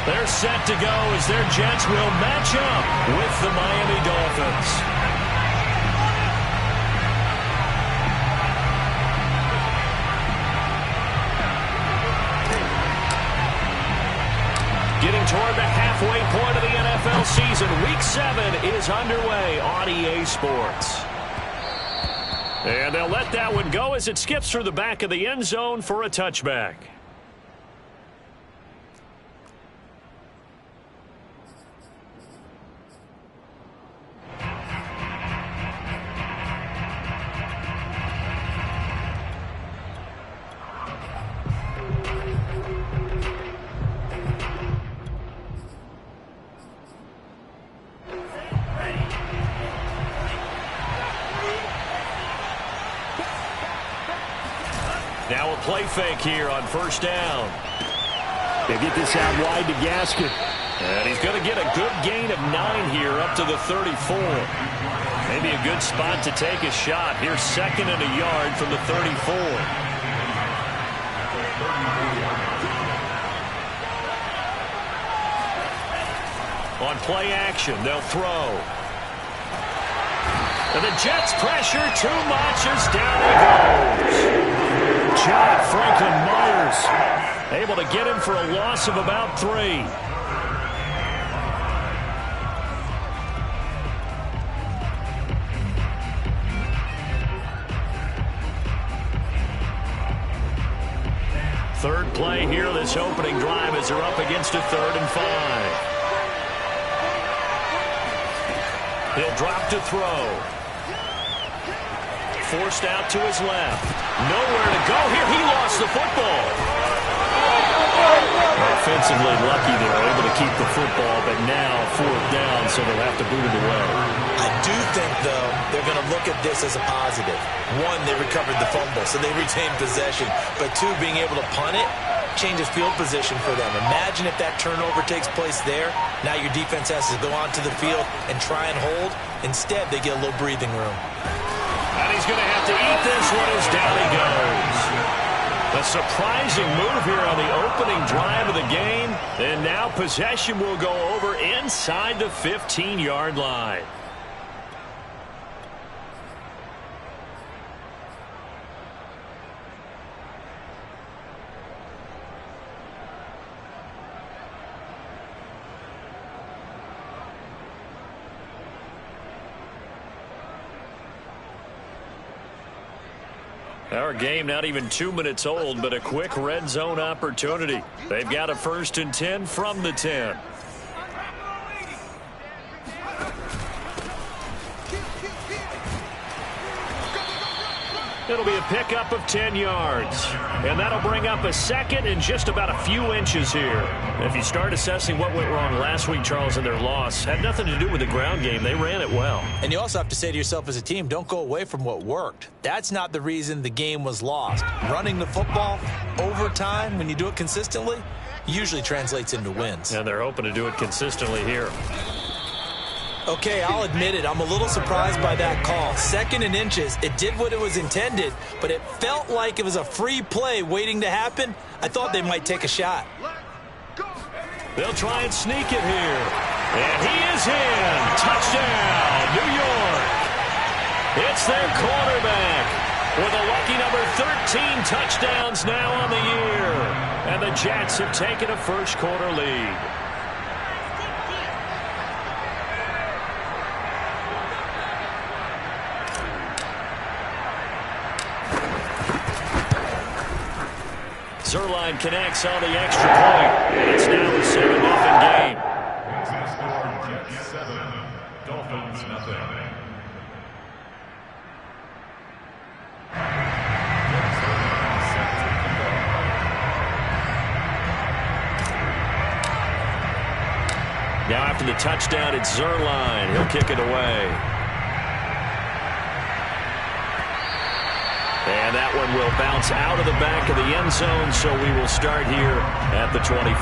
They're set to go as their Jets will match up with the Miami Dolphins. Getting toward the halfway point of the NFL season. Week 7 is underway on EA Sports. And they'll let that one go as it skips through the back of the end zone for a touchback. Now a play fake here on first down. They get this out wide to Gaskin. And he's going to get a good gain of 9 here up to the 34. Maybe a good spot to take a shot. Here's 2nd and a yard from the 34. On play action, they'll throw. And the Jets pressure too much as down he goes. John Franklin Myers able to get him for a loss of about 3. Third play here this opening drive as they're up against a 3rd and 5. He'll drop to throw. Forced out to his left. Nowhere to go here. He lost the football. Offensively lucky they're able to keep the football, but now 4th down, so they'll have to boot it away. I do think, though, they're going to look at this as a positive. 1, they recovered the fumble, so they retained possession. But 2, being able to punt it changes field position for them. Imagine if that turnover takes place there. Now your defense has to go onto the field and try and hold. Instead, they get a little breathing room. And he's going to have to eat this one as down he goes. A surprising move here on the opening drive of the game. And now possession will go over inside the 15-yard line. Our game not even 2 minutes old, but a quick red zone opportunity. They've got a 1st and 10 from the 10. It'll be a pickup of 10 yards. And that'll bring up a 2nd and just about a few inches here. If you start assessing what went wrong last week, Charles, in their loss, had nothing to do with the ground game. They ran it well. And you also have to say to yourself as a team, don't go away from what worked. That's not the reason the game was lost. Running the football over time, when you do it consistently, usually translates into wins. And they're hoping to do it consistently here. Okay, I'll admit it. I'm a little surprised by that call. 2nd and inches. It did what it was intended, but it felt like it was a free play waiting to happen. I thought they might take a shot. They'll try and sneak it here. And he is in. Touchdown, New York. It's their quarterback with a lucky number 13 touchdowns now on the year. And the Jets have taken a first-quarter lead. Zuerlein connects on the extra point. And it's now a 7-0 game. Jets 7, Dolphins nothing. Now after the touchdown, it's Zuerlein. He'll kick it away. And that one will bounce out of the back of the end zone, so we will start here at the 25.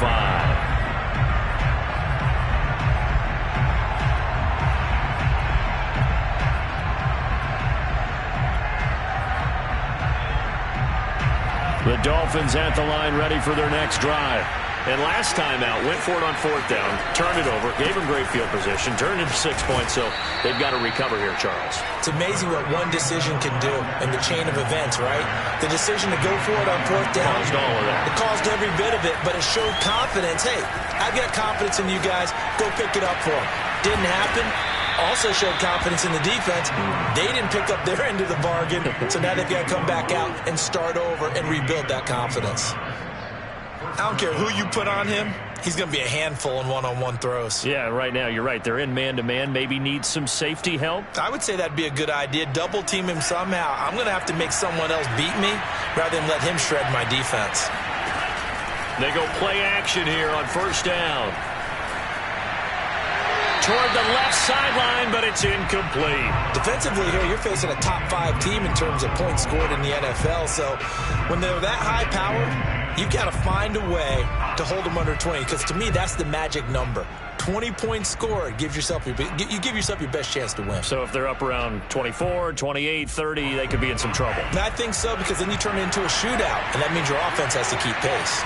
The Dolphins at the line ready for their next drive. And last time out, went for it on 4th down, turned it over, gave them great field position, turned it to 6 points, so they've got to recover here, Charles. It's amazing what one decision can do in the chain of events, right? The decision to go for it on 4th down. Caused all of that. It caused every bit of it, but it showed confidence. Hey, I've got confidence in you guys. Go pick it up for them. Didn't happen. Also showed confidence in the defense. They didn't pick up their end of the bargain, so now they've got to come back out and start over and rebuild that confidence. I don't care who you put on him. He's going to be a handful in one-on-one throws. Yeah, right now, you're right. They're in man-to-man. Maybe need some safety help. I would say that'd be a good idea. Double team him somehow. I'm going to have to make someone else beat me rather than let him shred my defense. They go play action here on 1st down. Toward the left sideline, but it's incomplete. Defensively here, you're facing a top 5 team in terms of points scored in the NFL. So when they're that high-powered, you've got to find a way to hold them under 20, because to me, that's the magic number. 20 points scored, you give yourself your best chance to win. So if they're up around 24, 28, 30, they could be in some trouble. And I think so, because then you turn it into a shootout, and that means your offense has to keep pace.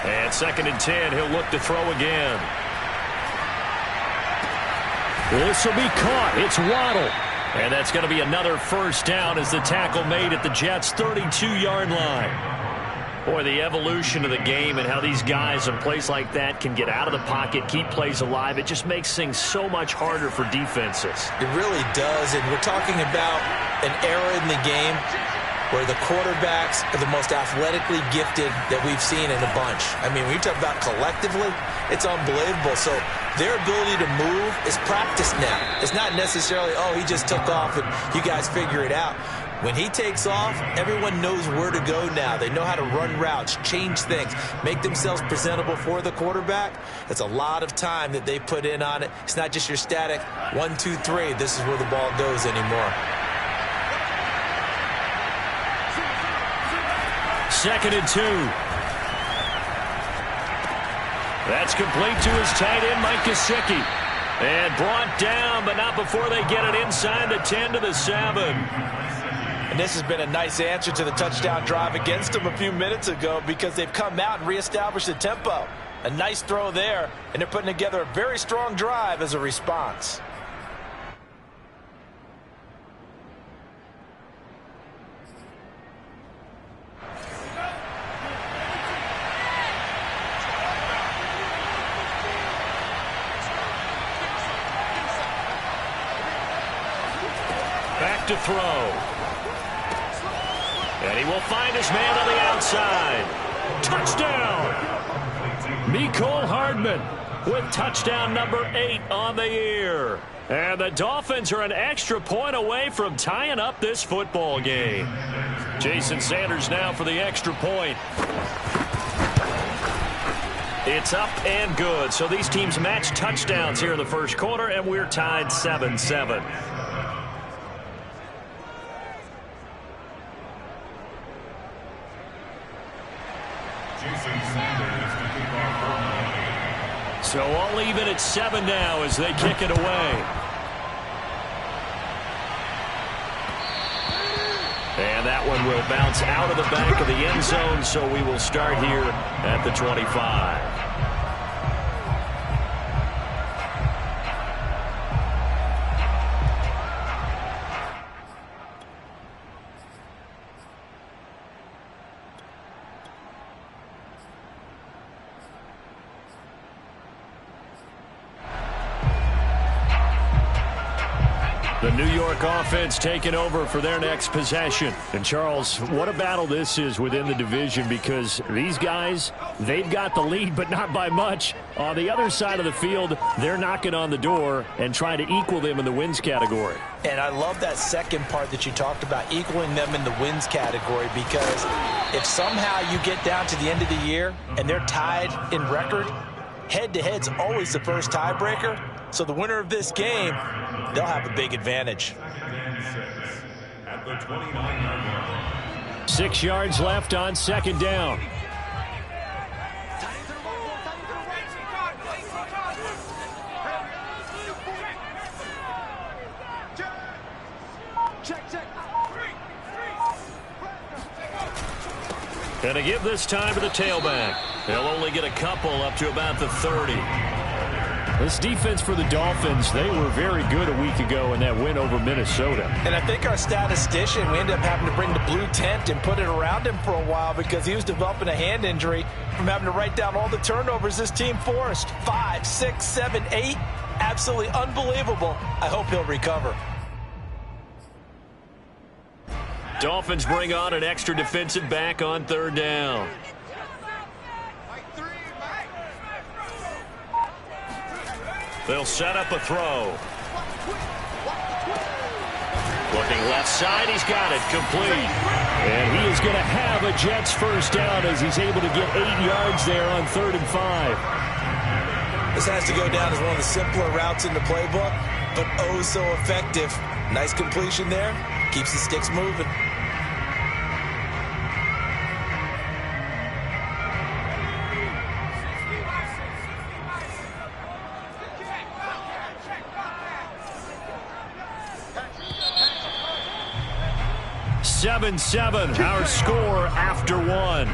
And 2nd and 10, he'll look to throw again. This will be caught. It's Waddle. And that's going to be another 1st down as the tackle made at the Jets' 32-yard line. Boy, the evolution of the game and how these guys in plays like that can get out of the pocket, keep plays alive, it just makes things so much harder for defenses. It really does, and we're talking about an era in the game where the quarterbacks are the most athletically gifted that we've seen in a bunch. I mean, when you talk about collectively, it's unbelievable. So their ability to move is practiced now. It's not necessarily, oh, he just took off and you guys figure it out. When he takes off, everyone knows where to go now. They know how to run routes, change things, make themselves presentable for the quarterback. It's a lot of time that they put in on it. It's not just your static 1, 2, 3. This is where the ball goes anymore. 2nd and 2. That's complete to his tight end, Mike Gesicki. And brought down, but not before they get it inside the 10 to the 7. And this has been a nice answer to the touchdown drive against them a few minutes ago, because they've come out and reestablished the tempo. A nice throw there, and they're putting together a very strong drive as a response. Back to throw. And he will find his man on the outside. Touchdown! Mecole Hardman with touchdown number 8 on the year. And the Dolphins are an extra point away from tying up this football game. Jason Sanders now for the extra point. It's up and good. So these teams match touchdowns here in the 1st quarter, and we're tied 7-7. So all even at 7 now as they kick it away. And that one will bounce out of the back of the end zone, so we will start here at the 25. The New York offense taking over for their next possession. And, Charles, what a battle this is within the division, because these guys, they've got the lead, but not by much. On the other side of the field, they're knocking on the door and trying to equal them in the wins category. And I love that second part that you talked about, equaling them in the wins category, because if somehow you get down to the end of the year and they're tied in record, head-to-head's always the first tiebreaker. So the winner of this game, they'll have a big advantage. At the 29-yard line. 6 yards left on 2nd down. And to give this time to the tailback. They'll only get a couple up to about the 30. This defense for the Dolphins, they were very good a week ago in that win over Minnesota. And I think our statistician, we ended up having to bring the blue tent and put it around him for a while because he was developing a hand injury from having to write down all the turnovers this team forced. 5, 6, 7, 8. Absolutely unbelievable. I hope he'll recover. Dolphins bring on an extra defensive back on third down. They'll set up a throw. Looking left side, he's got it, complete. And he is going to have a Jets first down as he's able to get 8 yards there on 3rd and 5. This has to go down as one of the simpler routes in the playbook, but oh so effective. Nice completion there. Keeps the sticks moving. Seven, our score after one.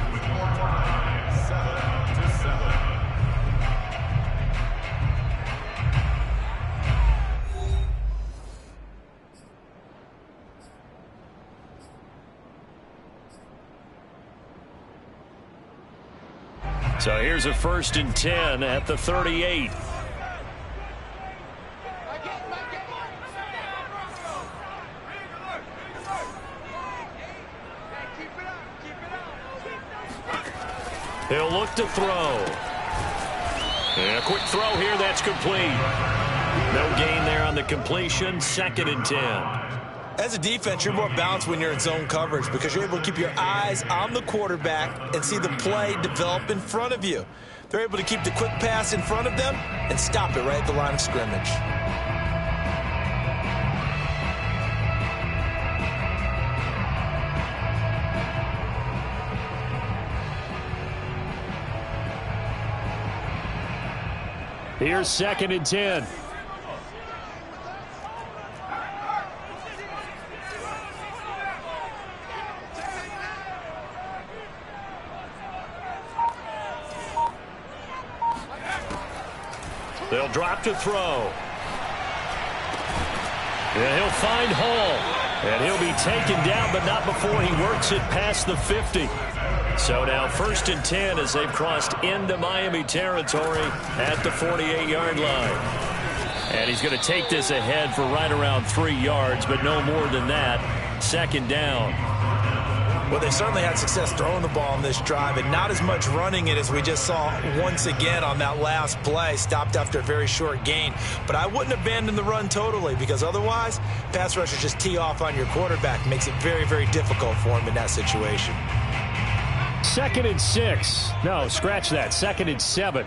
So here's a 1st and 10 at the 38. He'll look to throw. And a quick throw here, that's complete. No gain there on the completion, 2nd and 10. As a defense, you're more balanced when you're in zone coverage because you're able to keep your eyes on the quarterback and see the play develop in front of you. They're able to keep the quick pass in front of them and stop it right at the line of scrimmage. Here's 2nd and 10. They'll drop to throw. And he'll find Hall. And he'll be taken down, but not before he works it past the 50. So now 1st and 10 as they've crossed into Miami territory at the 48-yard line. And he's going to take this ahead for right around 3 yards, but no more than that. 2nd down. Well, they certainly had success throwing the ball on this drive and not as much running it as we just saw once again on that last play. Stopped after a very short gain. But I wouldn't abandon the run totally because otherwise, pass rushers just tee off on your quarterback. Makes it very, very difficult for him in that situation. 2nd and 6. No, scratch that. 2nd and 7.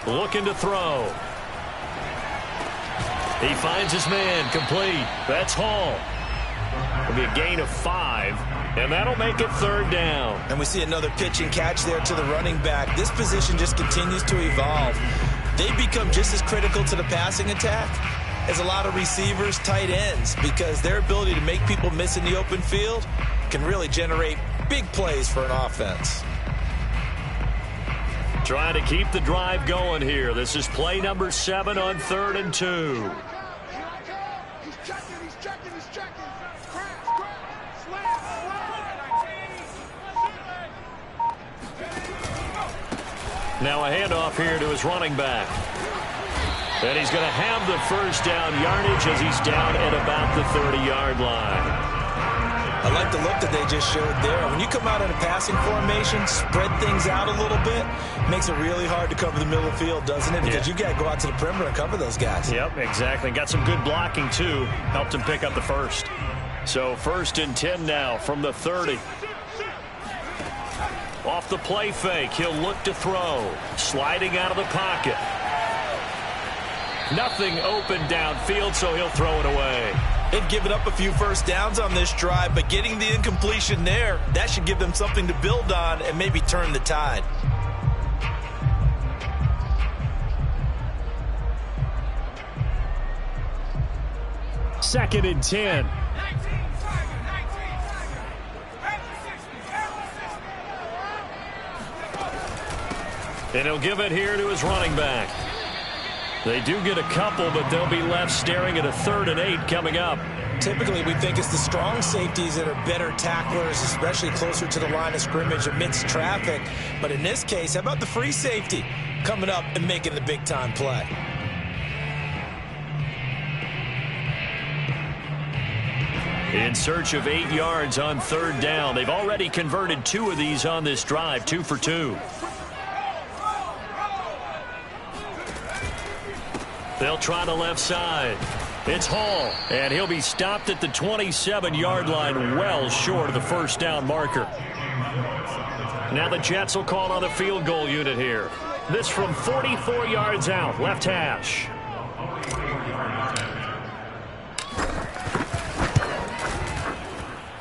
Looking to throw. He finds his man, complete. That's Hall. It'll be a gain of 5, and that'll make it 3rd down. And we see another pitch and catch there to the running back. This position just continues to evolve. They become just as critical to the passing attack as a lot of receivers, tight ends, because their ability to make people miss in the open field can really generate big plays for an offense. Trying to keep the drive going here. This is play number 7 on 3rd and 2. Now a handoff here to his running back. And he's going to have the first down yardage as he's down at about the 30-yard line. I like the look that they just showed there. When you come out in a passing formation, spread things out a little bit, makes it really hard to cover the middle of the field, doesn't it? Because you got to go out to the perimeter and cover those guys. Yep, exactly. Got some good blocking, too. Helped him pick up the first. So 1st and 10 now from the 30. Off the play fake, he'll look to throw. Sliding out of the pocket. Nothing open downfield, so he'll throw it away. They've given up a few first downs on this drive, but getting the incompletion there, that should give them something to build on and maybe turn the tide. Second and 10. And he'll give it here to his running back. They do get a couple, but they'll be left staring at a 3rd and 8 coming up. Typically, we think it's the strong safeties that are better tacklers, especially closer to the line of scrimmage amidst traffic. But in this case, how about the free safety coming up and making the big-time play? In search of 8 yards on 3rd down. They've already converted 2 of these on this drive, 2 for 2. They'll try the left side. It's Hall, and he'll be stopped at the 27-yard line, well short of the first down marker. Now the Jets will call on the field goal unit here. This from 44 yards out, left hash.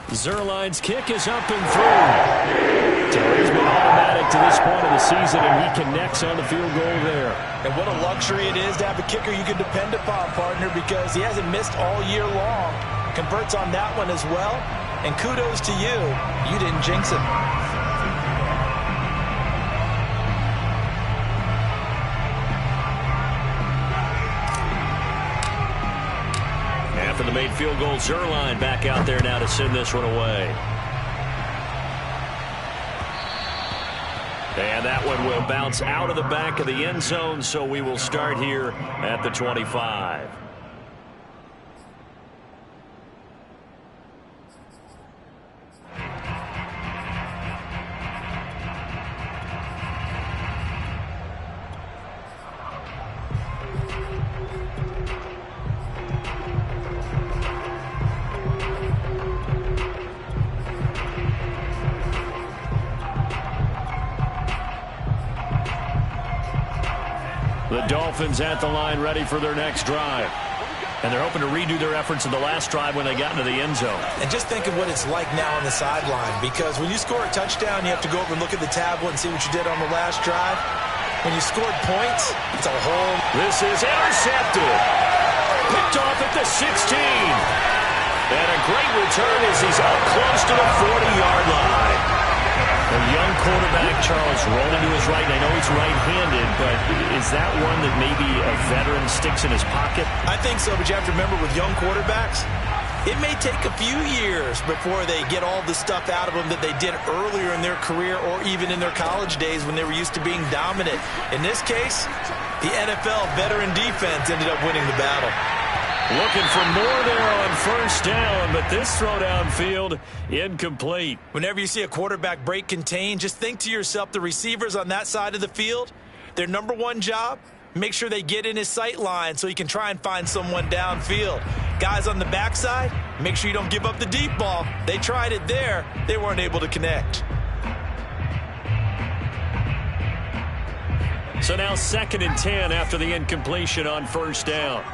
Zuerlein's kick is up and through. So he's been automatic to this point of the season, and he connects on the field goal there. And what a luxury it is to have a kicker you can depend upon, partner, because he hasn't missed all year long. Converts on that one as well. And kudos to you. You didn't jinx him. After the made field goal, Zuerlein back out there now to send this one away. And that one will bounce out of the back of the end zone, so we will start here at the 25. The Dolphins at the line ready for their next drive. And they're hoping to redo their efforts in the last drive when they got into the end zone. And just think of what it's like now on the sideline, because when you score a touchdown, you have to go over and look at the tablet and see what you did on the last drive. When you scored points, it's a whole... This is intercepted. Picked off at the 16. And a great return as he's up close to the 40-yard line. A young quarterback, Charles, rolling to his right. I know he's right-handed, but is that one that maybe a veteran sticks in his pocket? I think so, but you have to remember with young quarterbacks, it may take a few years before they get all the stuff out of them that they did earlier in their career or even in their college days when they were used to being dominant. In this case, the NFL veteran defense ended up winning the battle. Looking for more there on first down, but this throw downfield incomplete. Whenever you see a quarterback break contain, just think to yourself, the receivers on that side of the field, their number one job, make sure they get in his sight line so he can try and find someone downfield. Guys on the backside, make sure you don't give up the deep ball. They tried it there. They weren't able to connect. So now 2nd and 10 after the incompletion on first down.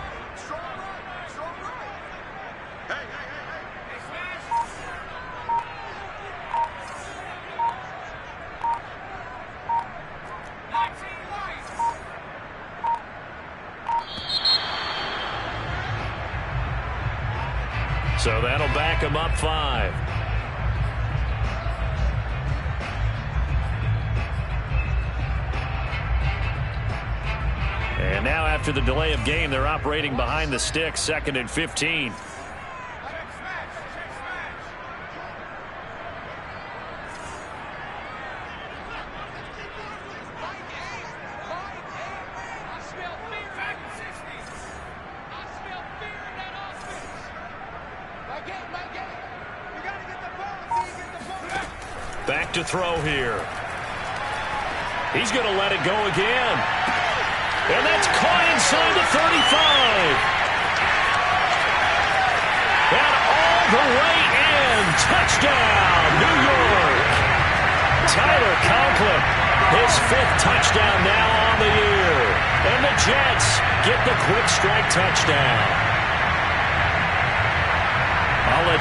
So that'll back him up 5. And now after the delay of game, they're operating behind the sticks, 2nd and 15. Back to throw here. He's going to let it go again. And that's caught inside the 35. And all the way in. Touchdown, New York. Tyler Conklin, his 5th touchdown now on the year. And the Jets get the quick strike touchdown.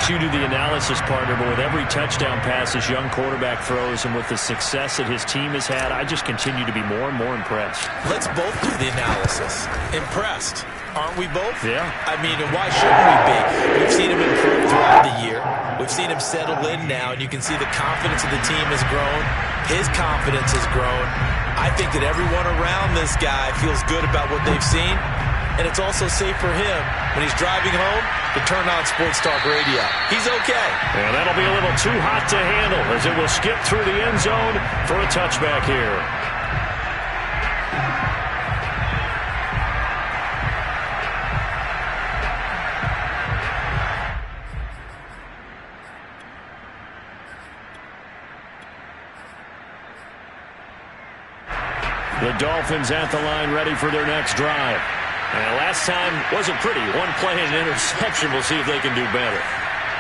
let you do the analysis, partner, but with every touchdown pass this young quarterback throws and with the success that his team has had, I just continue to be more and more impressed. Let's both do the analysis. Impressed. Aren't we both? Yeah. I mean, why shouldn't we be? We've seen him improve throughout the year. We've seen him settle in now, and you can see the confidence of the team has grown. His confidence has grown. I think that everyone around this guy feels good about what they've seen, and it's also safe for him when he's driving home to turn on Sports Talk Radio. He's okay. And that'll be a little too hot to handle as it will skip through the end zone for a touchback here. The Dolphins at the line ready for their next drive. And last time wasn't pretty. One play and an interception. We'll see if they can do better.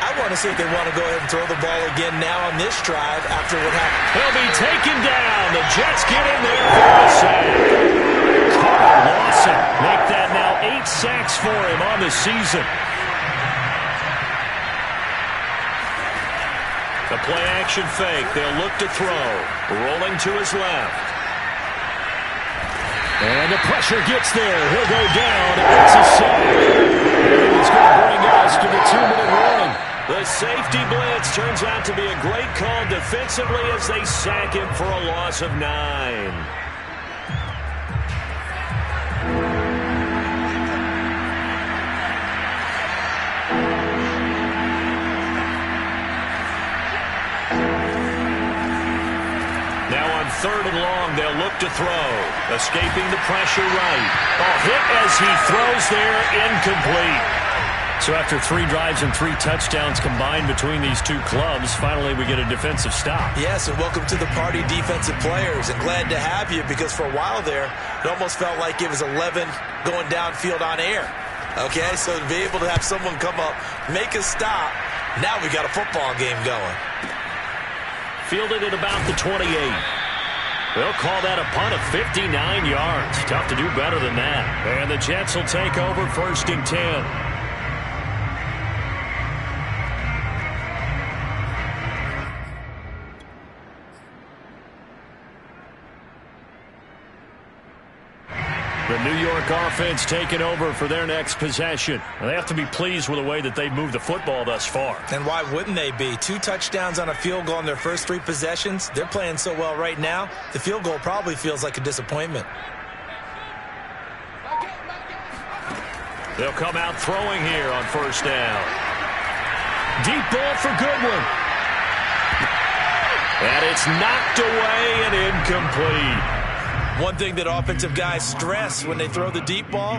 I want to see if they want to go ahead and throw the ball again now on this drive after what happened. He'll be taken down. The Jets get in there for a sack. Carl Lawson make that now 8 sacks for him on the season. The play action fake. They'll look to throw. Rolling to his left. And the pressure gets there. He'll go down. It's a sack. And it's going to bring us to the 2-minute warning. The safety blitz turns out to be a great call defensively as they sack him for a loss of 9. Third and long, they'll look to throw. Escaping the pressure right. A hit as he throws there, incomplete. So after 3 drives and 3 touchdowns combined between these two clubs, finally we get a defensive stop. Yes, and welcome to the party, defensive players. And glad to have you because for a while there, it almost felt like it was 11 going downfield on air. Okay, so to be able to have someone come up, make a stop, now we got a football game going. Fielded at about the 28. They'll call that a punt of 59 yards. Tough to do better than that. And the Jets will take over 1st and 10. The New York offense taking over for their next possession. And they have to be pleased with the way that they've moved the football thus far. And why wouldn't they be? 2 touchdowns on a field goal in their first 3 possessions. They're playing so well right now, the field goal probably feels like a disappointment. They'll come out throwing here on 1st down. Deep ball for Goodwin. And it's knocked away and incomplete. One thing that offensive guys stress when they throw the deep ball,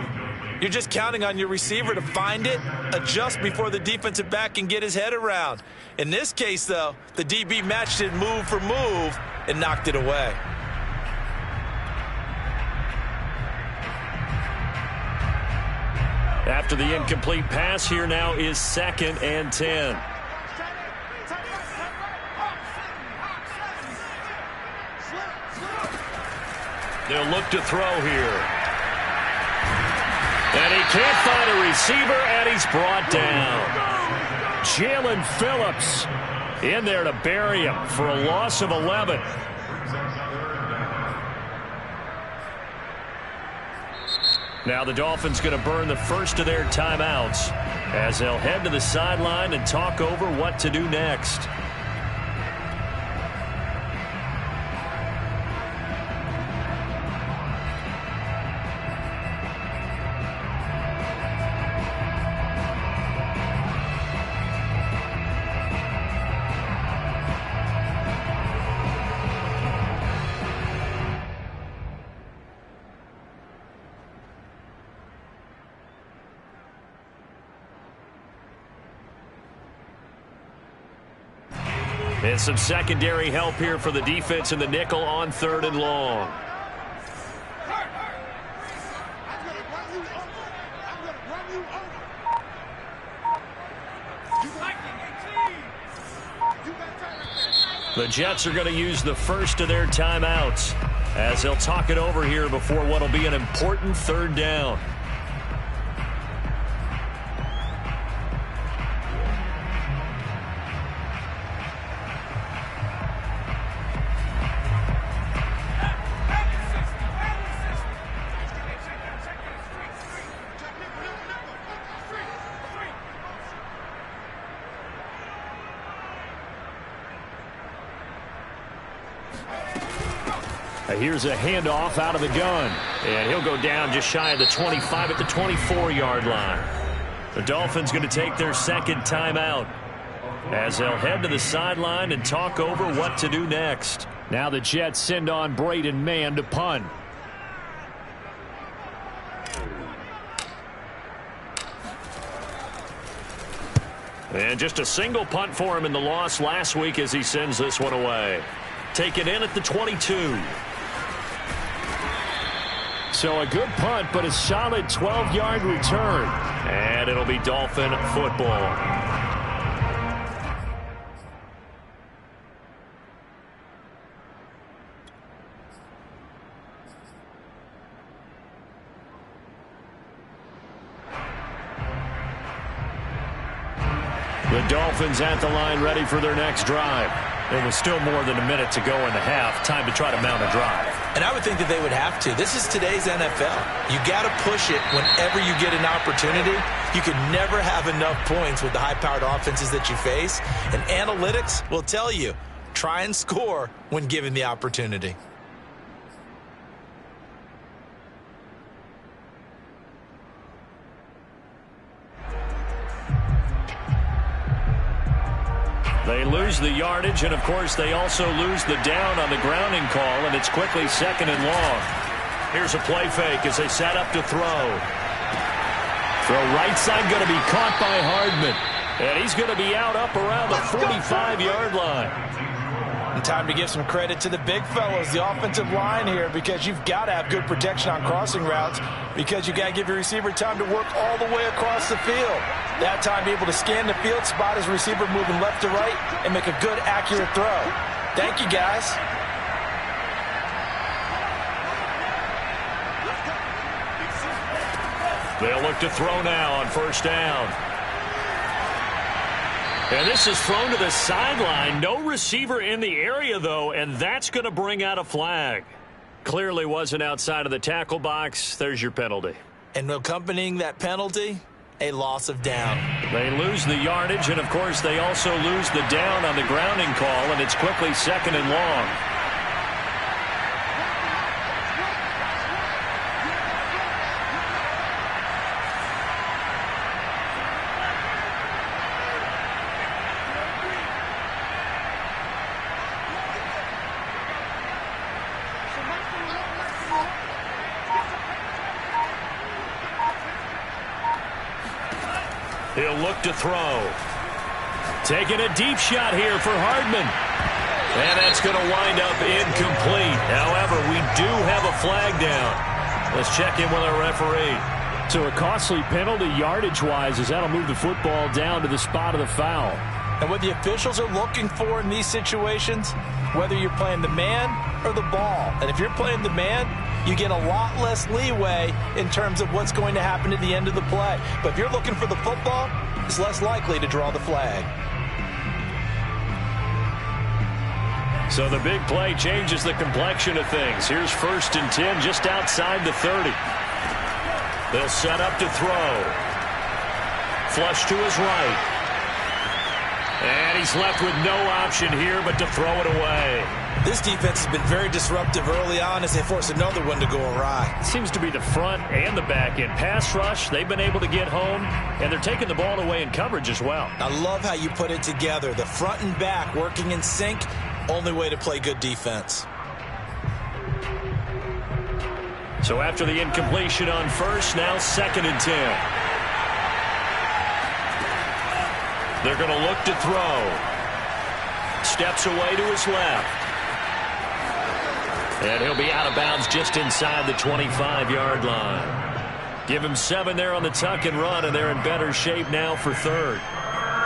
you're just counting on your receiver to find it, adjust before the defensive back can get his head around. In this case, though, the DB matched it move for move and knocked it away. After the incomplete pass, here now is 2nd and 10. They'll look to throw here. And he can't find a receiver, and he's brought down. Jalen Phillips in there to bury him for a loss of 11. Now the Dolphins going to burn the first of their timeouts as they'll head to the sideline and talk over what to do next. And some secondary help here for the defense in the nickel on 3rd and long. The Jets are going to use the first of their timeouts as they'll talk it over here before what will be an important 3rd down. Here's a handoff out of the gun. And he'll go down just shy of the 25 at the 24-yard line. The Dolphins going to take their second timeout as they'll head to the sideline and talk over what to do next. Now the Jets send on Braden Mann to punt. And just a single punt for him in the loss last week as he sends this one away. Taken in at the 22. So a good punt, but a solid 12-yard return. And it'll be Dolphin football. The Dolphins at the line ready for their next drive. There was still more than a minute to go in the half. Time to try to mount a drive. And I would think that they would have to. This is today's NFL. You got to push it whenever you get an opportunity. You can never have enough points with the high-powered offenses that you face. And analytics will tell you, try and score when given the opportunity. They lose the yardage, and of course they also lose the down on the grounding call, and it's quickly second and long. Here's a play fake as they set up to throw. Throw right side going to be caught by Hardman. And he's going to be out up around the 45-yard line. And time to give some credit to the big fellows, the offensive line here, because you've got to have good protection on crossing routes, because you got to give your receiver time to work all the way across the field. That time be able to scan the field, spot his receiver moving left to right, and make a good, accurate throw. Thank you, guys. They'll look to throw now on first down. And this is thrown to the sideline. No receiver in the area, though, and that's going to bring out a flag. Clearly wasn't outside of the tackle box. There's your penalty. And accompanying that penalty, a loss of down. They lose the yardage, and, of course, they also lose the down on the grounding call, and it's quickly second and long. He'll look to throw. Taking a deep shot here for Hardman. And that's going to wind up incomplete. However, we do have a flag down. Let's check in with our referee. So a costly penalty yardage-wise as that'll move the football down to the spot of the foul. And what the officials are looking for in these situations, whether you're playing the man or the ball. And if you're playing the man, you get a lot less leeway in terms of what's going to happen at the end of the play. But if you're looking for the football, it's less likely to draw the flag. So the big play changes the complexion of things. Here's 1st and 10 just outside the 30. They'll set up to throw. Flush to his right. And he's left with no option here but to throw it away. This defense has been very disruptive early on as they force another one to go awry. Seems to be the front and the back end. Pass rush, they've been able to get home, and they're taking the ball away in coverage as well. I love how you put it together. The front and back working in sync, only way to play good defense. So after the incompletion on first, now 2nd and 10. They're going to look to throw. Steps away to his left. And he'll be out of bounds just inside the 25-yard line. Give him 7 there on the tuck and run, and they're in better shape now for 3rd.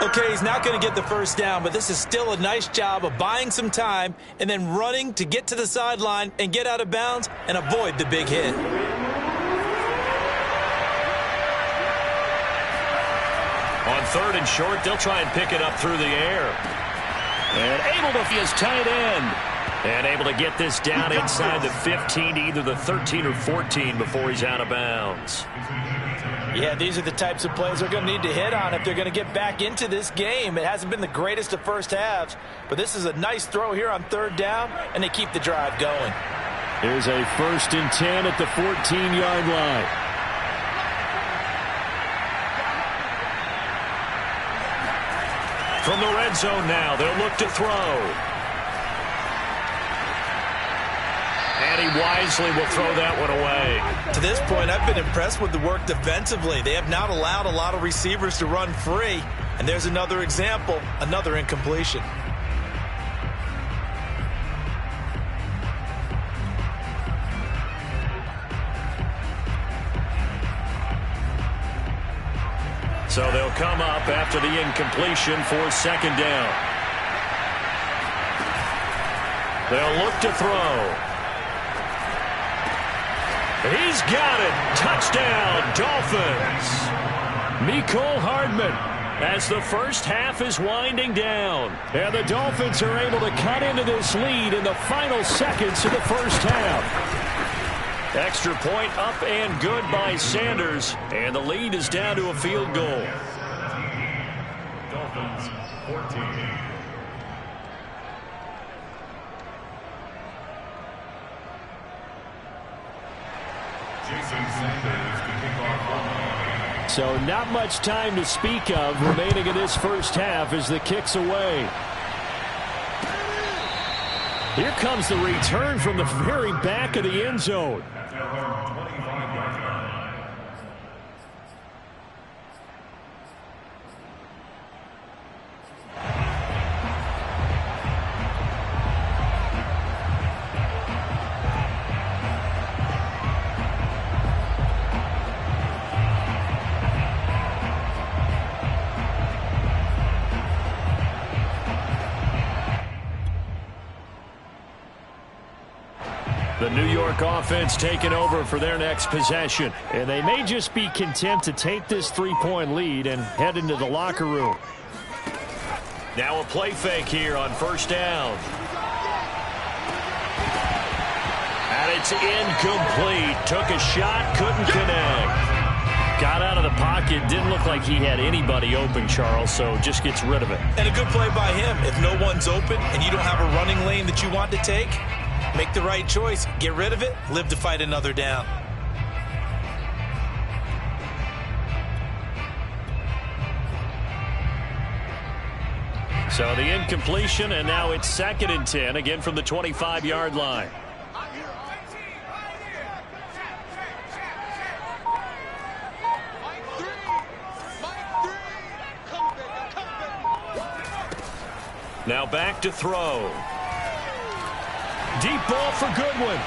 Okay, he's not going to get the first down, but this is still a nice job of buying some time and then running to get to the sideline and get out of bounds and avoid the big hit. On 3rd and short, they'll try and pick it up through the air. And able to be his tight end. And able to get this down inside the 15 to either the 13 or 14 before he's out of bounds. Yeah, these are the types of plays they're going to need to hit on if they're going to get back into this game. It hasn't been the greatest of first halves, but this is a nice throw here on third down, and they keep the drive going. Here's a 1st and 10 at the 14-yard line. From the red zone now, they'll look to throw. And he wisely will throw that one away. To this point, I've been impressed with the work defensively. They have not allowed a lot of receivers to run free. And there's another example, another incompletion. So they'll come up after the incompletion for 2nd down. They'll look to throw. He's got it. Touchdown, Dolphins. Mecole Hardman as the first half is winding down. And the Dolphins are able to cut into this lead in the final seconds of the first half. Extra point up and good by Sanders. And the lead is down to a field goal. Dolphins 14. So not much time to speak of remaining in this first half as the kick's away. Here comes the return from the very back of the end zone. The New York offense taking over for their next possession. And they may just be content to take this 3-point lead and head into the locker room. Now a play fake here on 1st down. And it's incomplete. Took a shot, couldn't connect. Got out of the pocket. Didn't look like he had anybody open, Charles, so just gets rid of it. And a good play by him. If no one's open and you don't have a running lane that you want to take, make the right choice. Get rid of it. Live to fight another down. So the incompletion, and now it's 2nd and 10, again from the 25-yard line. Now back to throw. Deep ball for Goodwin.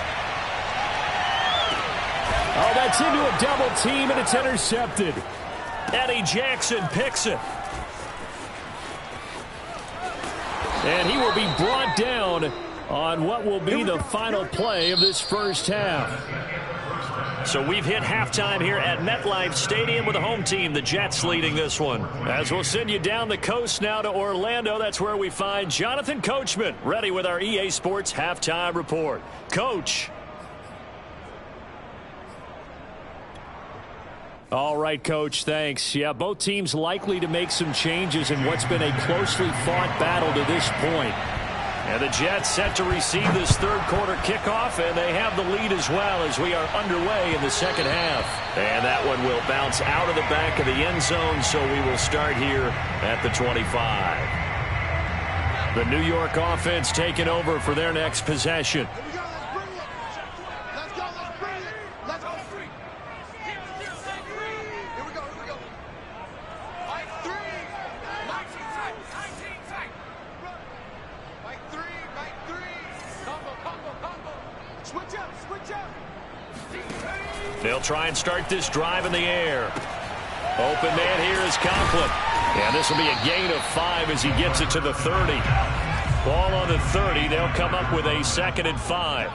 Oh, that's into a double team, and it's intercepted. Eddie Jackson picks it. And he will be brought down on what will be the final play of this first half. So we've hit halftime here at MetLife Stadium with the home team, the Jets, leading this one. As we'll send you down the coast now to Orlando, that's where we find Jonathan Coachman, ready with our EA Sports Halftime Report. Coach. All right, Coach, thanks. Yeah, both teams likely to make some changes in what's been a closely fought battle to this point. And the Jets set to receive this third-quarter kickoff, and they have the lead as well as we are underway in the second half. And that one will bounce out of the back of the end zone, so we will start here at the 25. The New York offense taking over for their next possession. They'll try and start this drive in the air. Open man here is Conklin. And this will be a gain of 5 as he gets it to the 30. Ball on the 30. They'll come up with a 2nd and 5.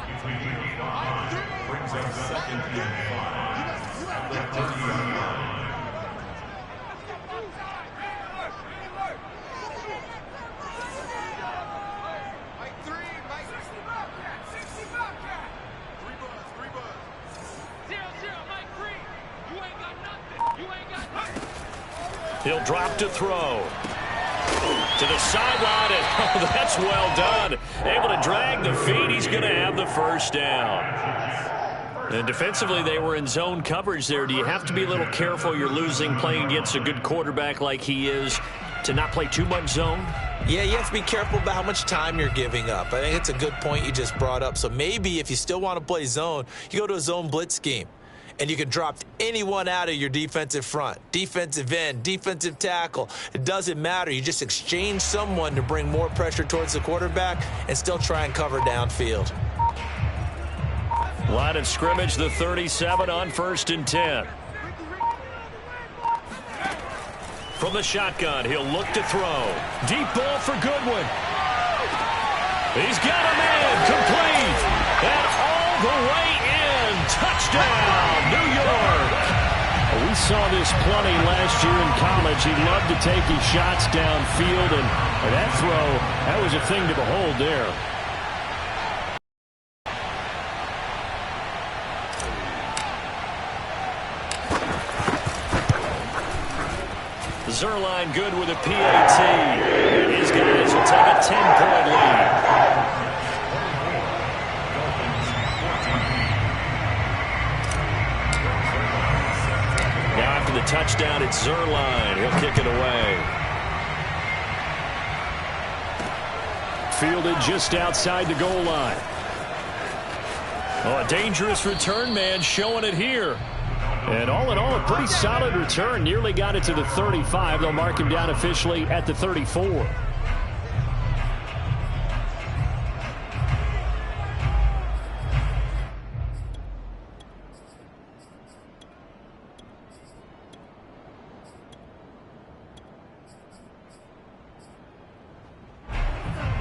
He'll drop to throw. To the sideline, and oh, that's well done. Able to drag the feet. He's going to have the first down. And defensively, they were in zone coverage there. Do you have to be a little careful? You're losing playing against a good quarterback like he is to not play too much zone? Yeah, you have to be careful about how much time you're giving up. I think it's a good point you just brought up. So maybe if you still want to play zone, you go to a zone blitz scheme. And you can drop anyone out of your defensive front, defensive end, defensive tackle. It doesn't matter. You just exchange someone to bring more pressure towards the quarterback and still try and cover downfield. Line of scrimmage, the 37 on 1st and 10. From the shotgun, he'll look to throw. Deep ball for Goodwin. He's got a man complete. And all the way in. Touchdown, New York. We saw this plenty last year in college. He loved to take his shots downfield, and that throw, that was a thing to behold there. Zuerlein good with a PAT. His guys will take a 10-point lead. Now after the touchdown, it's Zuerlein. He'll kick it away. Fielded just outside the goal line. Oh, a dangerous return man showing it here. And all in all, a pretty solid return. Nearly got it to the 35. They'll mark him down officially at the 34.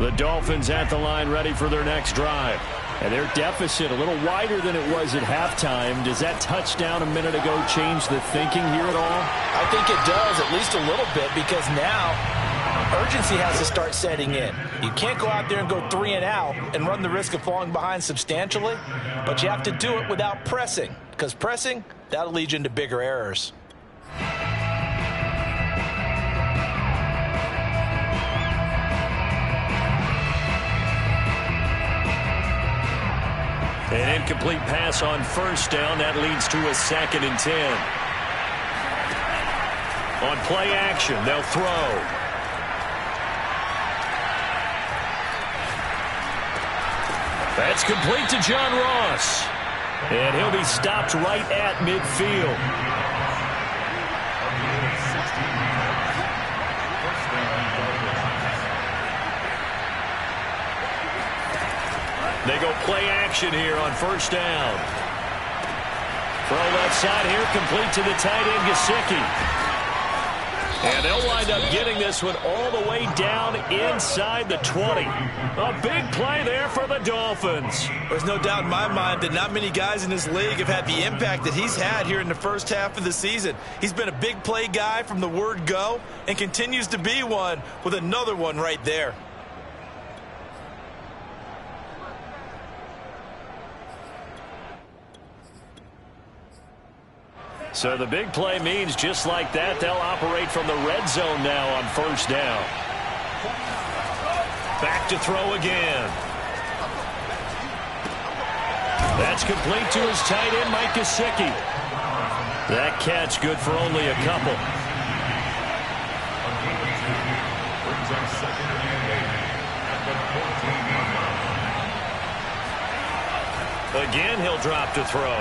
The Dolphins at the line ready for their next drive. And their deficit a little wider than it was at halftime. Does that touchdown a minute ago change the thinking here at all? I think it does, at least a little bit, because now urgency has to start setting in. You can't go out there and go 3 and out and run the risk of falling behind substantially, but you have to do it without pressing, because pressing, that'll lead you into bigger errors. An incomplete pass on 1st down. That leads to a 2nd and 10. On play action, they'll throw. That's complete to John Ross. And he'll be stopped right at midfield. They go play action here on 1st down. Throw left side here, complete to the tight end, Gesicki. And they'll wind up getting this one all the way down inside the 20. A big play there for the Dolphins. There's no doubt in my mind that not many guys in this league have had the impact that he's had here in the first half of the season. He's been a big play guy from the word go and continues to be one with another one right there. So the big play means just like that, they'll operate from the red zone now on 1st down. Back to throw again. That's complete to his tight end, Mike Gesicki. That catch good for only a couple. Again, he'll drop to throw.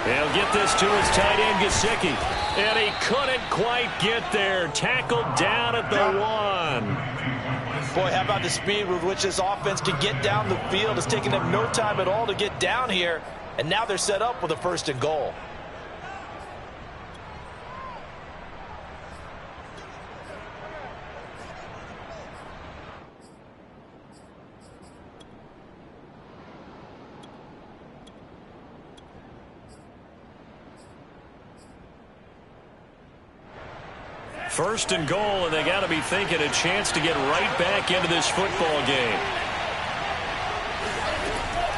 They'll get this to his tight end, Gesicki. And he couldn't quite get there. Tackled down at the 1. Boy, how about the speed with which this offense can get down the field? It's taken them no time at all to get down here. And now they're set up with a 1st and goal. First and goal, and they got to be thinking a chance to get right back into this football game.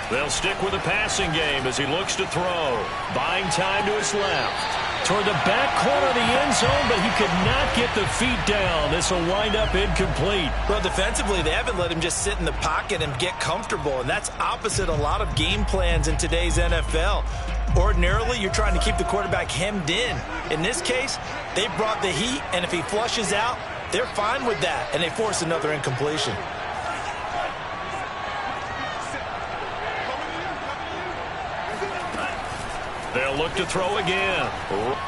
They'll stick with the passing game as he looks to throw. Buying time to his left. toward the back corner of the end zone, but he could not get the feet down. This will wind up incomplete. Well, defensively, they haven't let him just sit in the pocket and get comfortable, and that's opposite a lot of game plans in today's NFL. Ordinarily, you're trying to keep the quarterback hemmed in. In this case, they brought the heat, and if he flushes out, they're fine with that, and they force another incompletion. They'll look to throw again.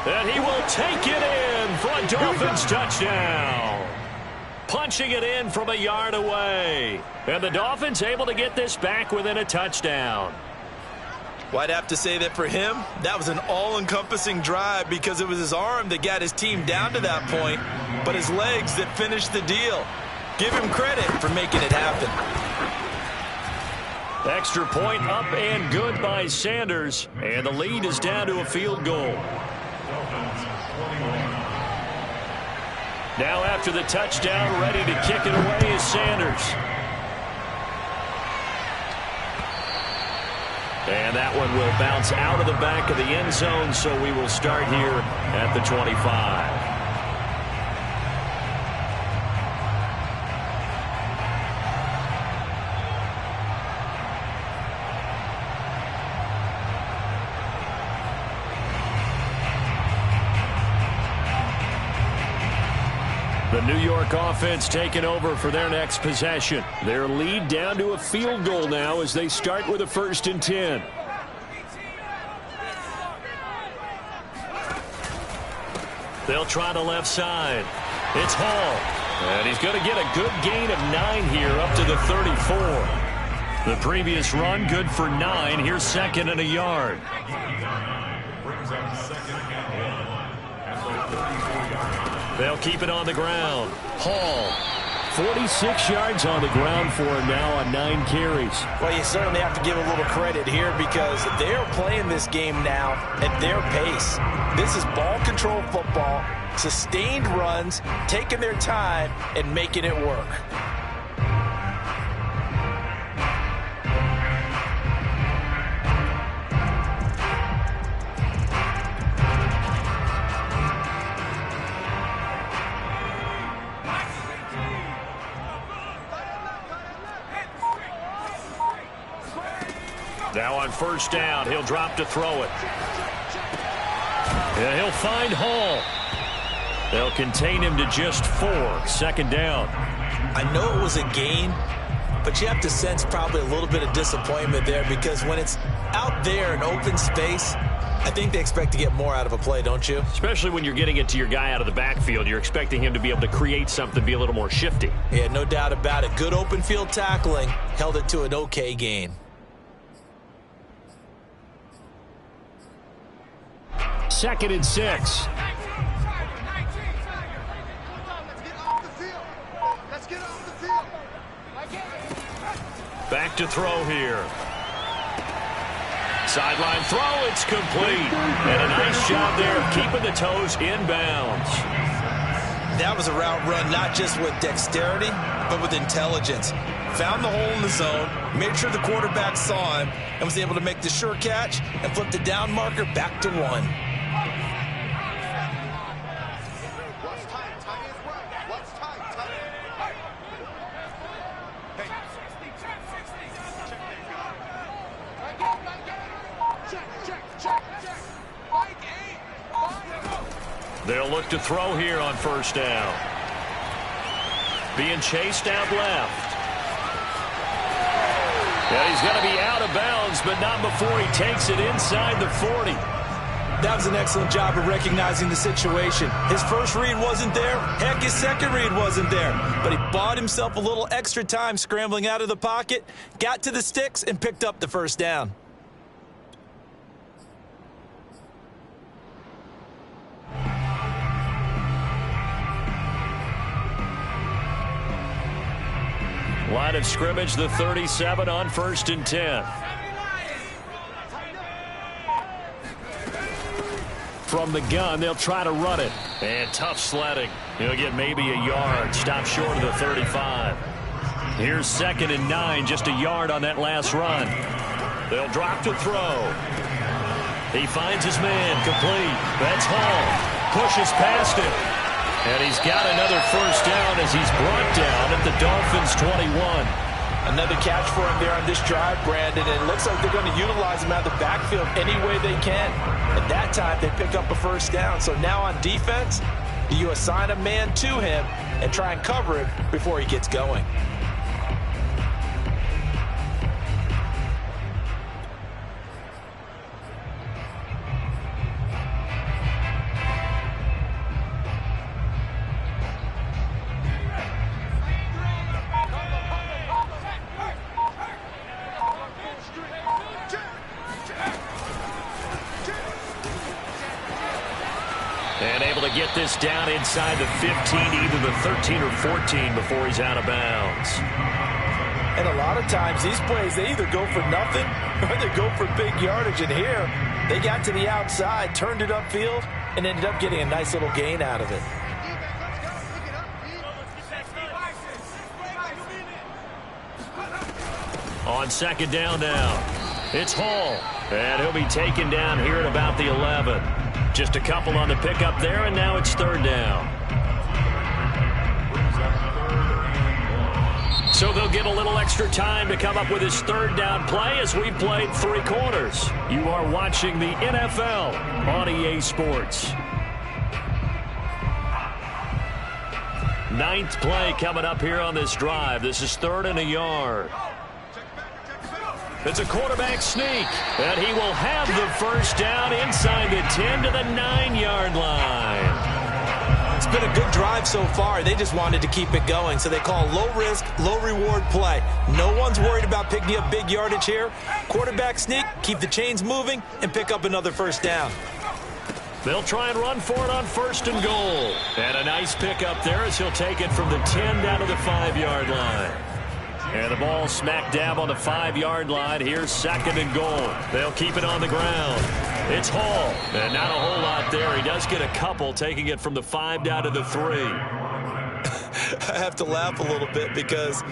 And he will take it in for a Dolphins touchdown. Punching it in from a yard away. And the Dolphins able to get this back within a touchdown. Well, I'd have to say that for him, that was an all-encompassing drive because it was his arm that got his team down to that point, but his legs that finished the deal. Give him credit for making it happen. Extra point up and good by Sanders. And the lead is down to a field goal. Now after the touchdown, ready to kick it away is Sanders. And that one will bounce out of the back of the end zone, so we will start here at the 25. The New York offense taking over for their next possession. Their lead down to a field goal now as they start with a 1st and 10. They'll try the left side. It's Hall. And he's going to get a good gain of 9 here up to the 34. The previous run good for 9. Here's 2nd and a yard. Brings up 2nd and 1 at the 34-yard line. They'll keep it on the ground. Hall, 46 yards on the ground for him now on 9 carries. Well, you certainly have to give a little credit here because they're playing this game now at their pace. This is ball control football, sustained runs, taking their time and making it work. Now on 1st down, he'll drop to throw it. And he'll find Hall. They'll contain him to just 4. 2nd down. I know it was a gain, but you have to sense probably a little bit of disappointment there because when it's out there in open space, I think they expect to get more out of a play, don't you? Especially when you're getting it to your guy out of the backfield. You're expecting him to be able to create something, be a little more shifty. Yeah, no doubt about it. Good open field tackling, held it to an okay gain. 2nd and 6. Back to throw here. Sideline throw, it's complete. And a nice job there of keeping the toes inbounds. That was a route run not just with dexterity, but with intelligence. Found the hole in the zone, made sure the quarterback saw him, and was able to make the sure catch and flip the down marker back to 1. They'll look to throw here on 1st down. Being chased out left. And he's going to be out of bounds, but not before he takes it inside the 40. That was an excellent job of recognizing the situation. His first read wasn't there. Heck, his second read wasn't there. But he bought himself a little extra time scrambling out of the pocket, got to the sticks, and picked up the 1st down. Line of scrimmage, the 37 on 1st and 10. From the gun, they'll try to run it. And tough sledding. He'll get maybe a yard. Stop short of the 35. Here's 2nd and 9, just a yard on that last run. They'll drop to throw. He finds his man, complete. That's Hall. Pushes past him. And he's got another first down as he's brought down at the Dolphins' 21. Another catch for him there on this drive, Brandon. And it looks like they're going to utilize him out of the backfield any way they can. At that time, they pick up a first down. So now on defense, do you assign a man to him and try and cover him before he gets going? And able to get this down inside the 15, either the 13 or 14 before he's out of bounds. And a lot of times these plays, they either go for nothing or they go for big yardage. And here, they got to the outside, turned it upfield, and ended up getting a nice little gain out of it. On second down now, it's Hall. And he'll be taken down here at about the 11. Just a couple on the pickup there, and now it's third down. So they'll get a little extra time to come up with his third down play as we played 3 quarters. You are watching the NFL on EA Sports. 9th play coming up here on this drive. This is 3rd and a yard. It's a quarterback sneak, and he will have the first down inside the 10 to the 9-yard line. It's been a good drive so far. They just wanted to keep it going, so they call low-risk, low-reward play. No one's worried about picking up big yardage here. Quarterback sneak, keep the chains moving, and pick up another first down. They'll try and run for it on 1st and goal. And a nice pickup there as he'll take it from the 10 down to the 5-yard line. And the ball smack dab on the 5-yard line. Here's 2nd and goal. They'll keep it on the ground. It's Hall. And not a whole lot there. He does get a couple, taking it from the 5 down to the 3. I have to laugh a little bit because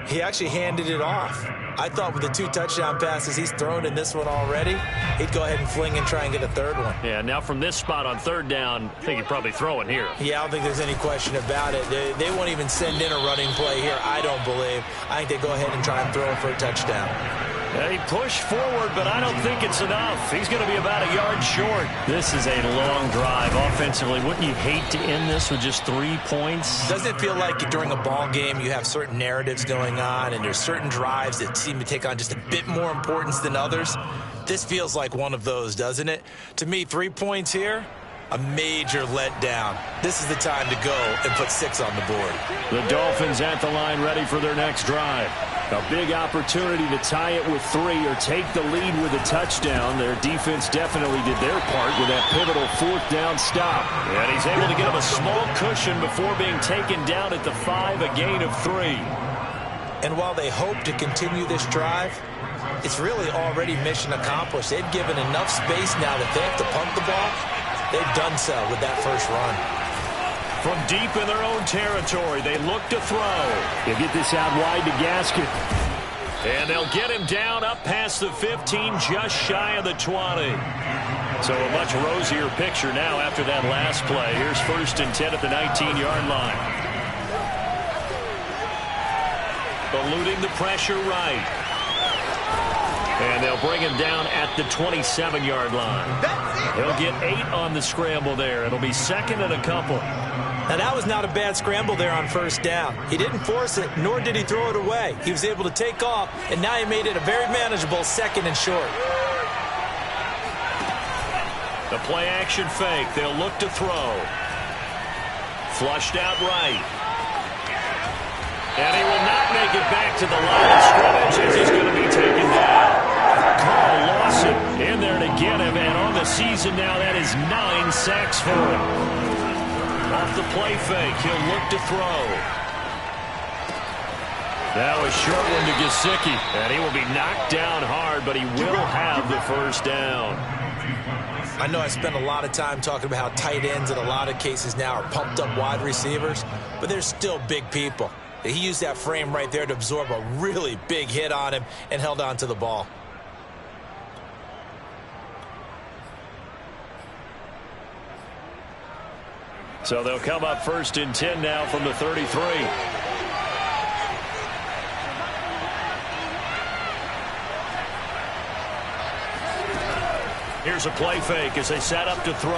he actually handed it off. I thought with the 2 touchdown passes he's thrown in this one already, he'd go ahead and fling and try and get a 3rd one. Yeah, now from this spot on 3rd down, I think he'd probably throw it here. Yeah, I don't think there's any question about it. They won't even send in a running play here, I don't believe. I think they go ahead and try and throw him for a touchdown. Yeah, he pushed forward, but I don't think it's enough. He's going to be about a yard short. This is a long drive offensively. Wouldn't you hate to end this with just 3 points? Doesn't it feel like during a ball game you have certain narratives going on and there's certain drives that seem to take on just a bit more importance than others? This feels like one of those, doesn't it? To me, 3 points here, a major letdown. This is the time to go and put 6 on the board. The Dolphins at the line ready for their next drive. A big opportunity to tie it with 3 or take the lead with a touchdown. Their defense definitely did their part with that pivotal 4th down stop. And he's able to get him a small cushion before being taken down at the 5, a gain of 3. And while they hope to continue this drive, it's really already mission accomplished. They've given enough space now that they have to punt the ball. They've done so with that first run. From deep in their own territory, they look to throw. They'll get this out wide to Gaskin. And they'll get him down up past the 15, just shy of the 20. So a much rosier picture now after that last play. Here's 1st and 10 at the 19-yard line. Eluding the pressure right. And they'll bring him down at the 27-yard line. He'll get 8 on the scramble there. It'll be 2nd and a couple. Now, that was not a bad scramble there on 1st down. He didn't force it, nor did he throw it away. He was able to take off, and now he made it a very manageable 2nd and short. The play-action fake. They'll look to throw. Flushed out right. And he will not make it back to the line of scrimmage as he's going to be taken down. Carl Lawson in there to get him, and on the season now, that is 9 sacks for him. Off the play fake, he'll look to throw. Now a short one to Gesicki, and he will be knocked down hard, but he will have the first down. I know I spent a lot of time talking about how tight ends in a lot of cases now are pumped up wide receivers, but they're still big people. He used that frame right there to absorb a really big hit on him and held on to the ball. So they'll come up 1st and 10 now from the 33. Here's a play fake as they set up to throw.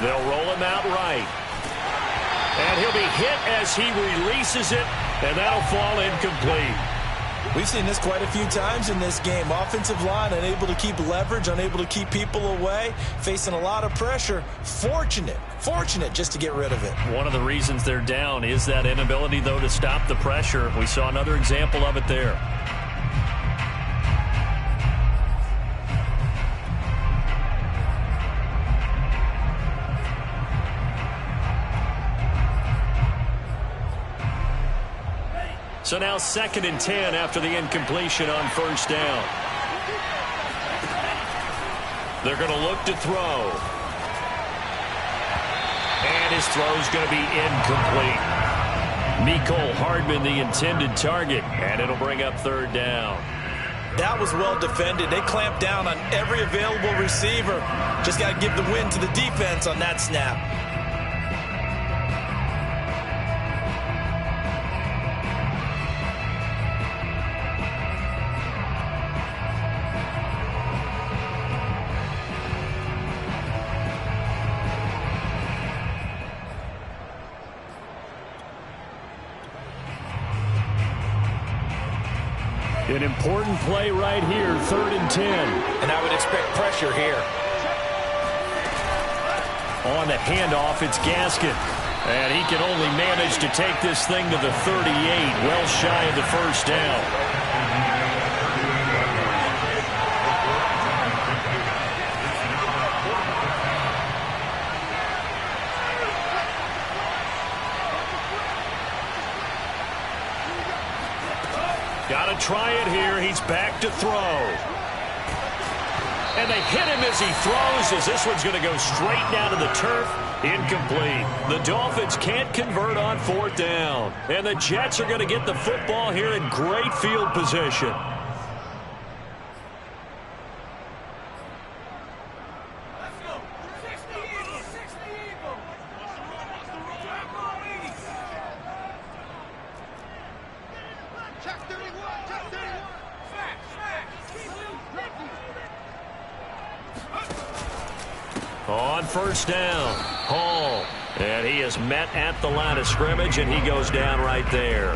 They'll roll him out right. And he'll be hit as he releases it, and that'll fall incomplete. We've seen this quite a few times in this game. Offensive line unable to keep leverage, unable to keep people away, facing a lot of pressure. Fortunate just to get rid of it. One of the reasons they're down is that inability, though, to stop the pressure. We saw another example of it there. So now 2nd and 10 after the incompletion on 1st down. They're going to look to throw. And his throw's going to be incomplete. Mecole Hardman, the intended target, and it'll bring up 3rd down. That was well defended. They clamped down on every available receiver. Just got to give the win to the defense on that snap. An important play right here, 3rd and 10. And I would expect pressure here. On the handoff, it's Gaskin. And he can only manage to take this thing to the 38, well shy of the 1st down. Got to try it here. He's back to throw. And they hit him as he throws, as this one's going to go straight down to the turf. Incomplete. The Dolphins can't convert on 4th down. And the Jets are going to get the football here in great field position. On 1st down, Hall. And he is met at the line of scrimmage, and he goes down right there.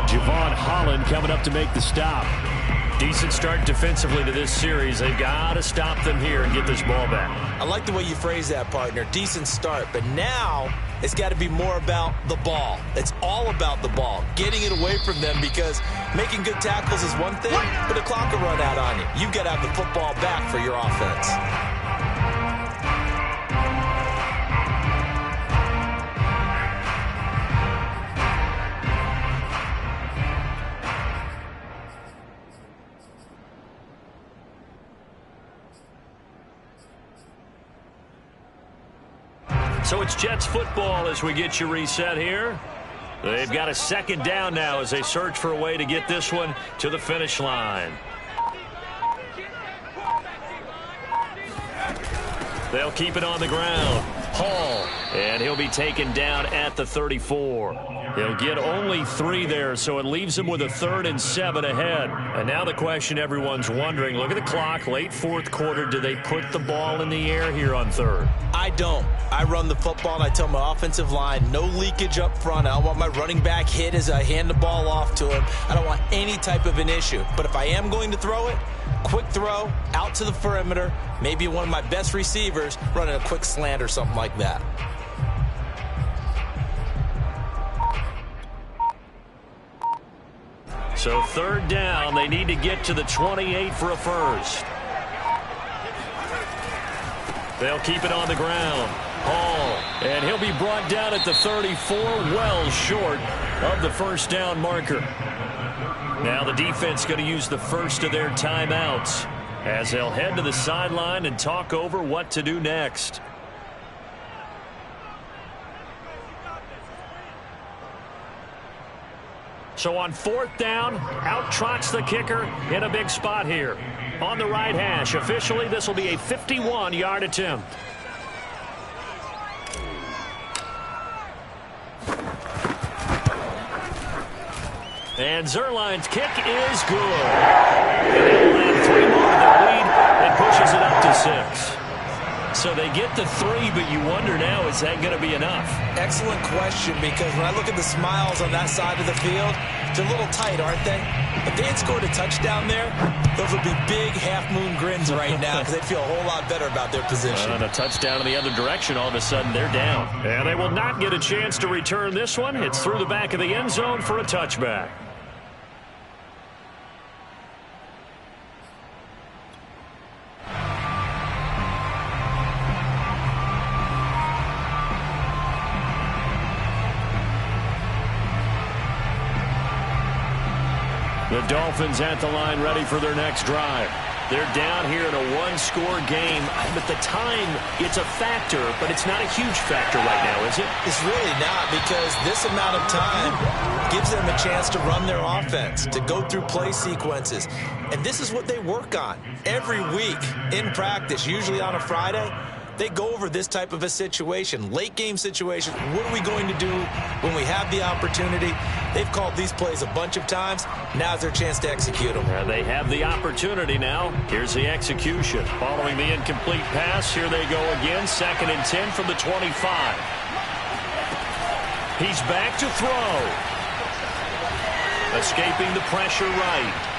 Javon Holland coming up to make the stop. Decent start defensively to this series. They've got to stop them here and get this ball back. I like the way you phrase that, partner. Decent start. But now it's got to be more about the ball. It's all about the ball. Getting it away from them, because making good tackles is one thing, but the clock will run out on you. You've got to have the football back for your offense. So it's Jets football as we get you reset here. They've got a 2nd down now as they search for a way to get this one to the finish line. They'll keep it on the ground. Hall, and he'll be taken down at the 34. He'll get only 3 there, so it leaves him with a 3rd and 7 ahead. And now the question everyone's wondering, look at the clock, late 4th quarter, do they put the ball in the air here on 3rd? I don't. I run the football, and I tell my offensive line, no leakage up front. I don't want my running back hit as I hand the ball off to him. I don't want any type of an issue. But if I am going to throw it, quick throw, out to the perimeter, maybe one of my best receivers running a quick slant or something like that. So 3rd down, they need to get to the 28 for a first. They'll keep it on the ground. Hall, and he'll be brought down at the 34, well short of the 1st down marker. Now the defense going to use the first of their timeouts as they'll head to the sideline and talk over what to do next. So on 4th down, out trots the kicker in a big spot here. On the right hash, officially this will be a 51-yard attempt. And Zuerlein's kick is good. And they'll add 3 more to their lead and pushes it up to 6. So they get the 3, but you wonder now, is that going to be enough? Excellent question, because when I look at the smiles on that side of the field, they're a little tight, aren't they? If they had scored a touchdown there, those would be big half-moon grins right now because they'd feel a whole lot better about their position. And a touchdown in the other direction, all of a sudden they're down. And they will not get a chance to return this one. It's through the back of the end zone for a touchback. The Dolphins at the line ready for their next drive. They're down here in a one-score game. But the time, it's a factor, but it's not a huge factor right now, is it? It's really not, because this amount of time gives them a chance to run their offense, to go through play sequences. And this is what they work on every week in practice, usually on a Friday. They go over this type of a situation, late game situation. What are we going to do when we have the opportunity? They've called these plays a bunch of times. Now's their chance to execute them. They have the opportunity now. Here's the execution. Following the incomplete pass, here they go again. 2nd and 10 from the 25. He's back to throw. Escaping the pressure right.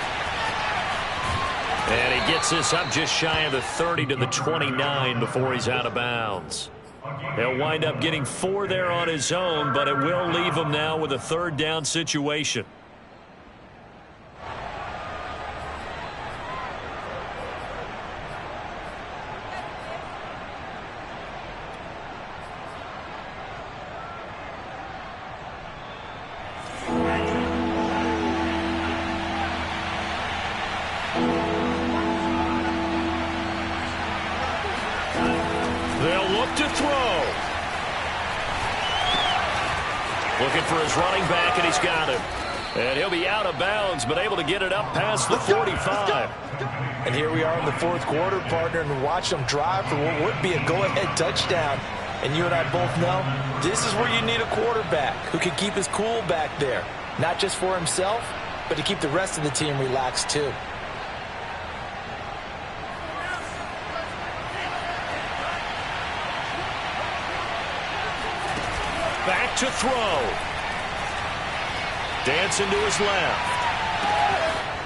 And he gets this up just shy of the 30 to the 29 before he's out of bounds. He'll wind up getting 4 there on his own, but it will leave him now with a 3rd down situation. They'll look to throw. Looking for his running back, and he's got him. And he'll be out of bounds, but able to get it up past the 45. And here we are in the 4th quarter, partner, and watch them drive for what would be a go-ahead touchdown. And you and I both know this is where you need a quarterback who can keep his cool back there. Not just for himself, but to keep the rest of the team relaxed too. Back to throw. Dancing to his left.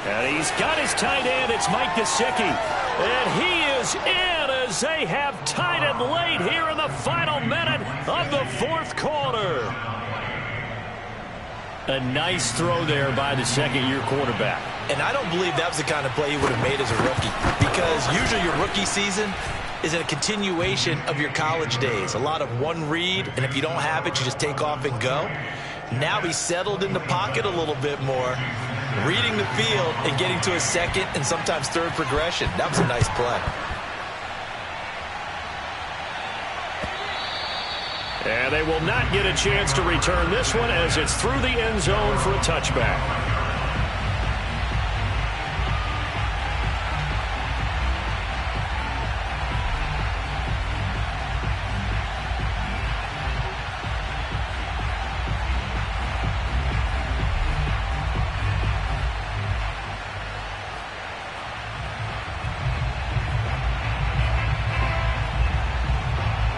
And he's got his tight end. It's Mike Gesicki. And he is in as they have tied it late here in the final minute of the 4th quarter. A nice throw there by the 2nd-year quarterback. And I don't believe that was the kind of play he would have made as a rookie, because usually your rookie season is a continuation of your college days. A lot of one read, and if you don't have it, you just take off and go. Now he's settled in the pocket a little bit more, reading the field and getting to a 2nd and sometimes 3rd progression. That was a nice play. And they will not get a chance to return this one as it's through the end zone for a touchback.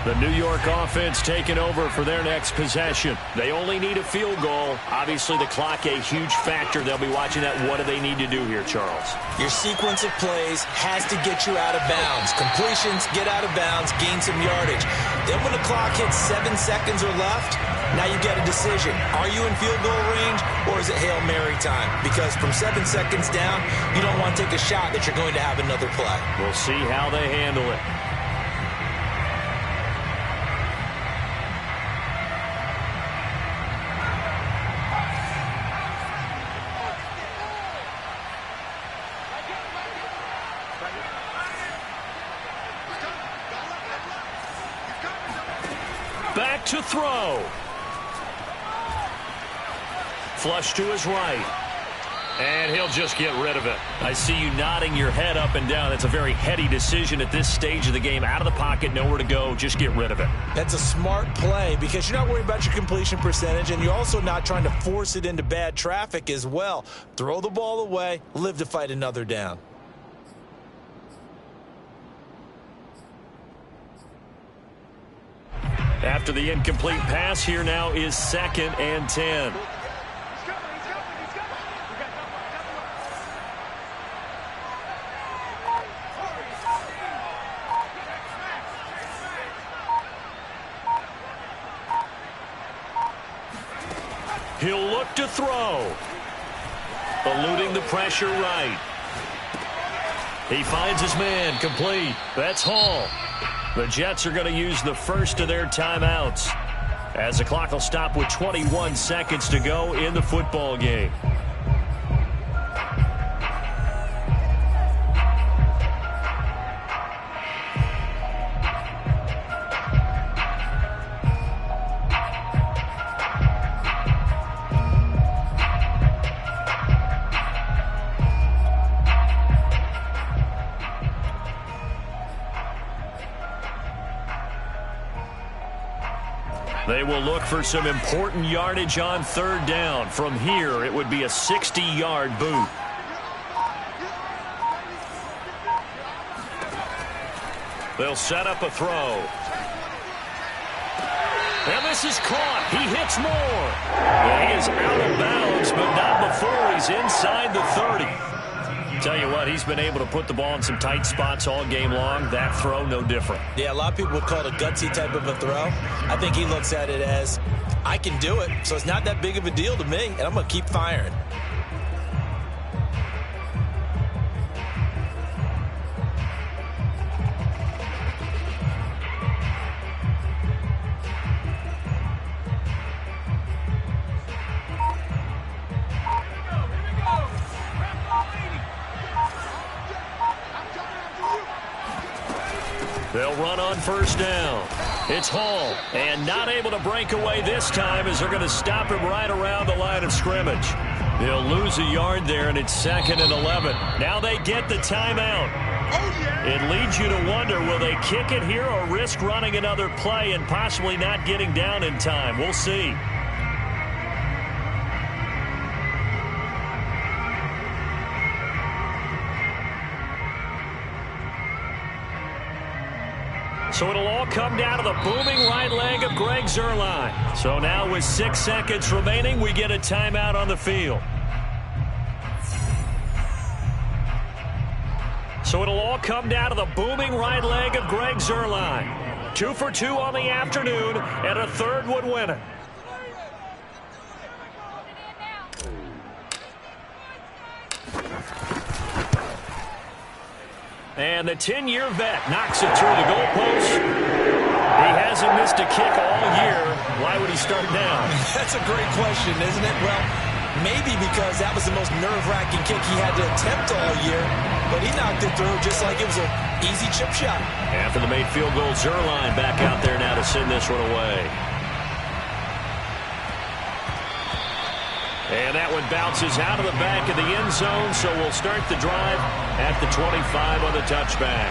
The New York offense taking over for their next possession. They only need a field goal. Obviously, the clock a huge factor. They'll be watching that. What do they need to do here, Charles? Your sequence of plays has to get you out of bounds. Completions, get out of bounds, gain some yardage. Then when the clock hits 7 seconds or left, now you get a decision. Are you in field goal range, or is it Hail Mary time? Because from 7 seconds down, you don't want to take a shot that you're going to have another play. We'll see how they handle it. Back to throw. Flush to his right. And he'll just get rid of it. I see you nodding your head up and down. That's a very heady decision at this stage of the game. Out of the pocket, nowhere to go. Just get rid of it. That's a smart play because you're not worried about your completion percentage, and you're also not trying to force it into bad traffic as well. Throw the ball away, live to fight another down. After the incomplete pass, here now is 2nd and 10. He'll look to throw. Eluding the pressure right. He finds his man, complete. That's Hall. The Jets are going to use the first of their timeouts as the clock will stop with 21 seconds to go in the football game. They will look for some important yardage on 3rd down. From here, it would be a 60-yard boot. They'll set up a throw. And this is caught. He hits more. And he is out of bounds, but not before he's inside the 30. Tell you what, he's been able to put the ball in some tight spots all game long. That throw, no different. Yeah, a lot of people would call it a gutsy type of a throw. I think he looks at it as, I can do it, so it's not that big of a deal to me, and I'm going to keep firing. They'll run on 1st down. It's Hall, and not able to break away this time as they're going to stop him right around the line of scrimmage. They'll lose a yard there, and it's 2nd and 11. Now they get the timeout. It leads you to wonder, will they kick it here or risk running another play and possibly not getting down in time? We'll see. So it'll all come down to the booming right leg of Greg Zuerlein. So now with 6 seconds remaining, we get a timeout on the field. So it'll all come down to the booming right leg of Greg Zuerlein. 2 for 2 on the afternoon, and a third would win it. And the 10-year vet knocks it through the goalpost. He hasn't missed a kick all year. Why would he start now? That's a great question, isn't it? Well, maybe because that was the most nerve-wracking kick he had to attempt all year, but he knocked it through just like it was an easy chip shot. After the made field goal, Zuerlein back out there now to send this one away. And that one bounces out of the back of the end zone, so we'll start the drive at the 25 on the touchback.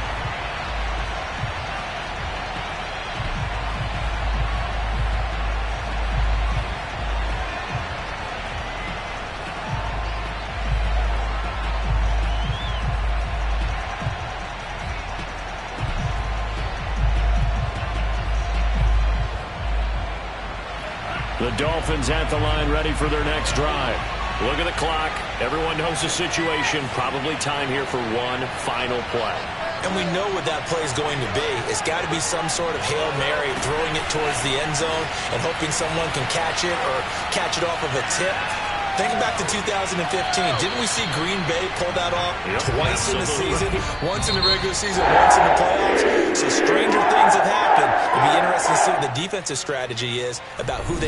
The Dolphins at the line, ready for their next drive. Look at the clock. Everyone knows the situation. Probably time here for one final play. And we know what that play is going to be. It's got to be some sort of Hail Mary, throwing it towards the end zone and hoping someone can catch it or catch it off of a tip. Thinking back to 2015, didn't we see Green Bay pull that off twice in the season? Once in the regular season, once in the playoffs. So stranger things have happened. It'd be interesting to see what the defensive strategy is about who they